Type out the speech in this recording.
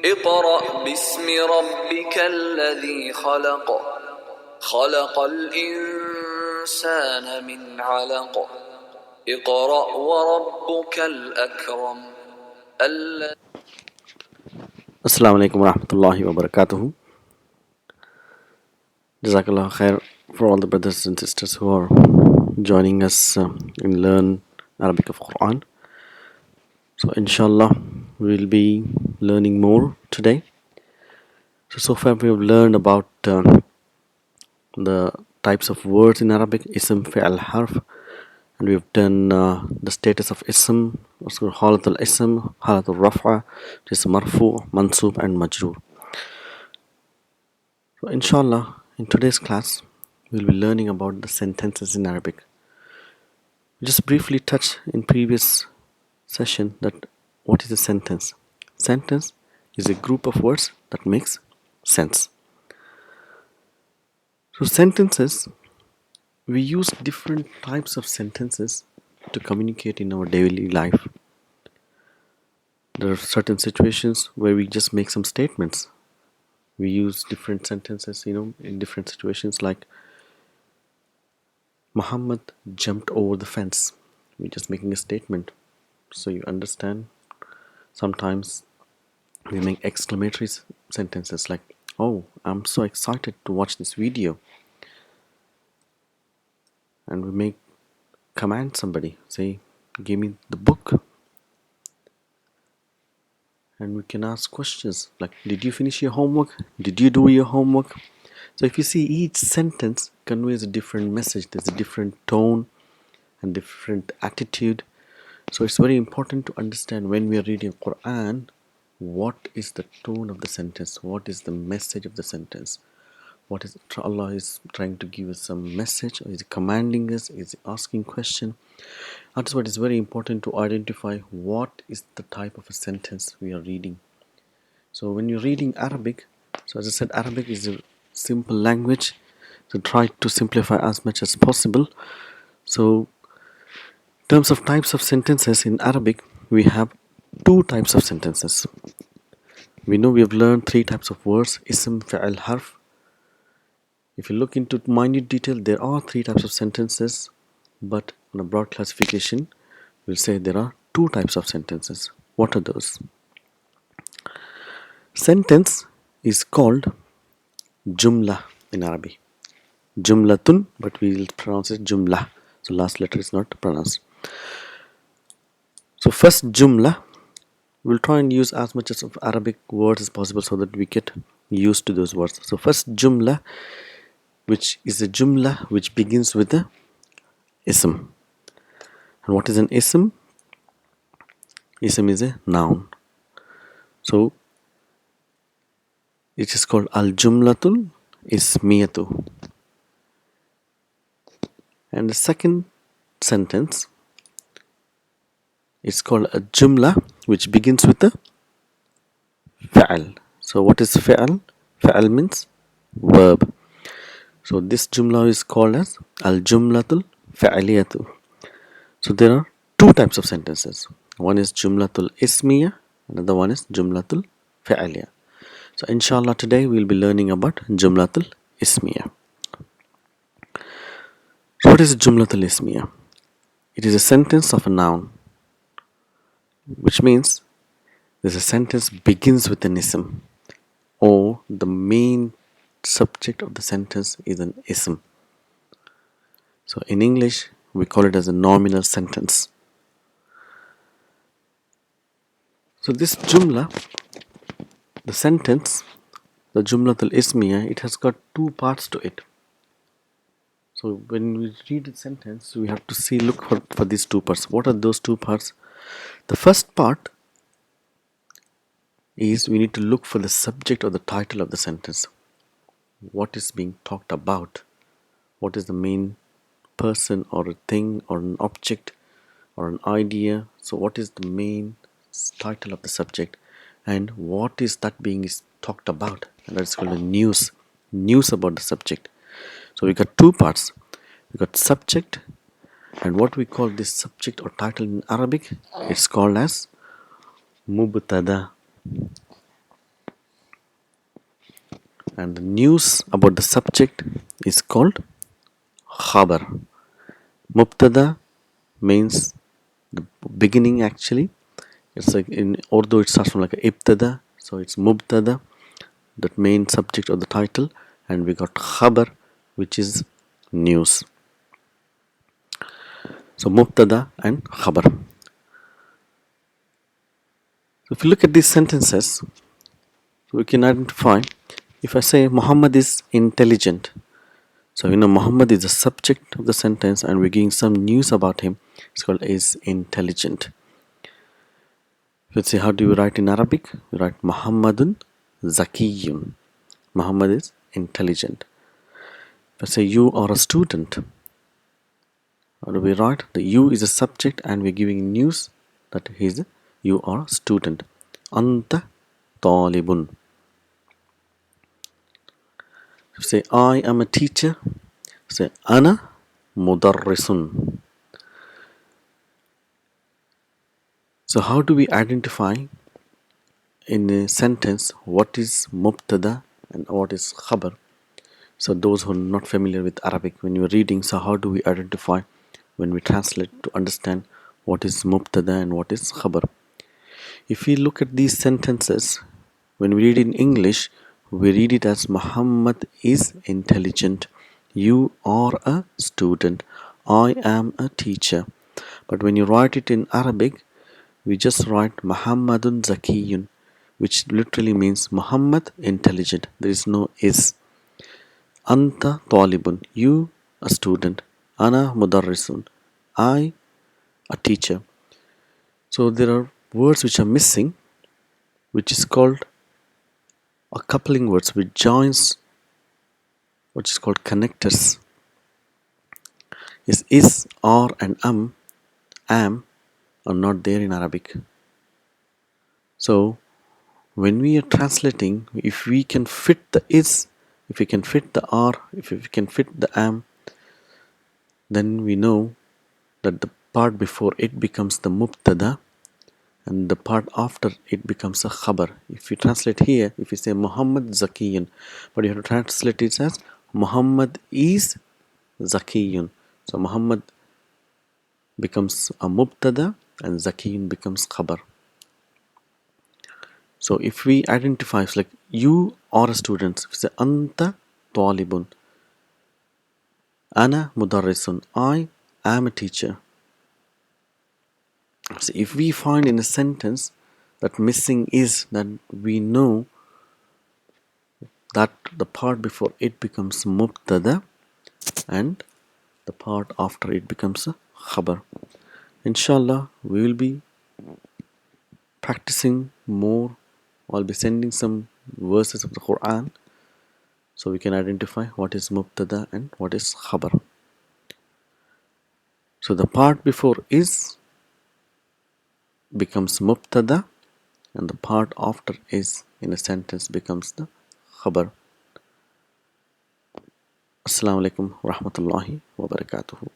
اقرأ باسم ربك الذي خلق خلق الإنسان من علق اقرأ وربك الأكرم Assalamu alaikum wa rahmatullahi wa barakatuhu. Jazakallah khair for all the brothers and sisters who are joining us in Learn Arabic of Quran. So inshallah we'll be learning more today. So far we have learned about the types of words in Arabic, ism, fi'al, harf, and we've done the status of ism, also halat al-ism, halat al-raf'a, which is marfu, mansub and majroor. So inshallah, in today's class, we'll be learning about the sentences in Arabic. We just briefly touched in previous session that what is a sentence? Sentence is a group of words that makes sense. So sentences, we use different types of sentences to communicate in our daily life. There are certain situations where we just make some statements. We use different sentences, in different situations, like Muhammad jumped over the fence. We're just making a statement, so you understand. Sometimes we make exclamatory sentences like, oh, I'm so excited to watch this video. And we make command somebody, say, give me the book. And we can ask questions like, did you finish your homework? Did you do your homework? So if you see, each sentence conveys a different message. There's a different tone and different attitude. So it's very important to understand when we are reading Quran, what is the tone of the sentence? What is the message of the sentence? What is Allah is trying to give us some message? Or is He commanding us? Is He asking question? That's what is very important to identify what is the type of a sentence we are reading. So when you're reading Arabic, so as I said, Arabic is a simple language, so try to simplify as much as possible. So in terms of types of sentences in Arabic, we have two types of sentences. We know we have learned three types of words, ism, fi'al, harf. If you look into minute detail, there are three types of sentences, but on a broad classification, we'll say there are two types of sentences. What are those? Sentence is called jumla in Arabic. Jumlatun, but we will pronounce it jumla. So last letter is not pronounced. So first jumla, we'll try and use as much of Arabic words as possible so that we get used to those words. So first jumla, which is a jumla which begins with a ism. And what is an ism? Ism is a noun. So it is called al-jumlatul ismiyatu. And the second sentence is called a jumla which begins with a fa'al. So what is fa'al? Fa'al means verb. So this jumla is called as al-jumlatul fa'aliyatu. So there are two types of sentences. One is jumlatul ismiyah, another one is jumlatul fa'aliyah. So inshallah today we'll be learning about jumlatul ismiyah. So what is jumlatul ismiyah? It is a sentence of a noun, which means there's a sentence begins with an ism, or the main subject of the sentence is an ism. So in English we call it as a nominal sentence. So this jumla, the sentence, the jumlatul ismiyah, it has got two parts to it. So when we read the sentence, we have to look for these two parts. What are those two parts? The first part is we need to look for the subject or the title of the sentence. What is being talked about? What is the main person or a thing or an object or an idea? So what is the main title of the subject, and what is that being talked about? And that's called a news about the subject. So we got two parts. We got subject, and what we call this subject or title in Arabic, it's called as mubtada. and the news about the subject is called khabar. Mubtada means the beginning actually. It's like in Urdu it starts from like a ibtada, so it's mubtada, that main subject or the title, and we got khabar, which is news. So mubtada and khabar. So if you look at these sentences, we can identify. If I say Muhammad is intelligent, so Muhammad is the subject of the sentence, and we're giving some news about him. It's called is intelligent. Let's see, how do you write in Arabic? You write Muhammadun Zakiyun. Muhammad is intelligent. If I say you are a student, how do we write? The you is a subject, and we're giving news that you are a student. Anta talibun. If say I am a teacher, say ana mudarrisun. So how do we identify in a sentence what is mubtada and what is khabar? So those who are not familiar with Arabic, when you're reading, so how do we identify when we translate to understand what is mubtada and what is khabar? If we look at these sentences, when we read in English, we read it as Muhammad is intelligent, you are a student, I am a teacher. But when you write it in Arabic, we just write Muhammadun Zakiyun, which literally means Muhammad intelligent. There is no is. Anta talibun, you a student. Ana mudarrisun, I a teacher. So there are words which are missing, which is called a coupling words which joins, which is called connectors. Is, are and am are not there in Arabic. So when we are translating, if we can fit the is, if we can fit the are, if we can fit the am, then we know that the part before it becomes the mubtada and the part after it becomes a khabar. If you translate here, if you say Muhammad Zakiyun, but you have to translate it as Muhammad is Zakiyun. So Muhammad becomes a mubtada and Zakiyun becomes khabar. So if we identify, it's like you are a student. If we say Anta talibun, Ana mudarrisun, I am a teacher. So if we find in a sentence that missing is, then we know that the part before it becomes mubtada and the part after it becomes a khabar. Inshallah, we will be practicing more. I'll be sending some verses of the Quran so we can identify what is mubtada and what is khabar. So the part before is becomes mubtada and the part after is in a sentence becomes the khabar. Assalamu alaikum wa rahmatullahi wa barakatuhu.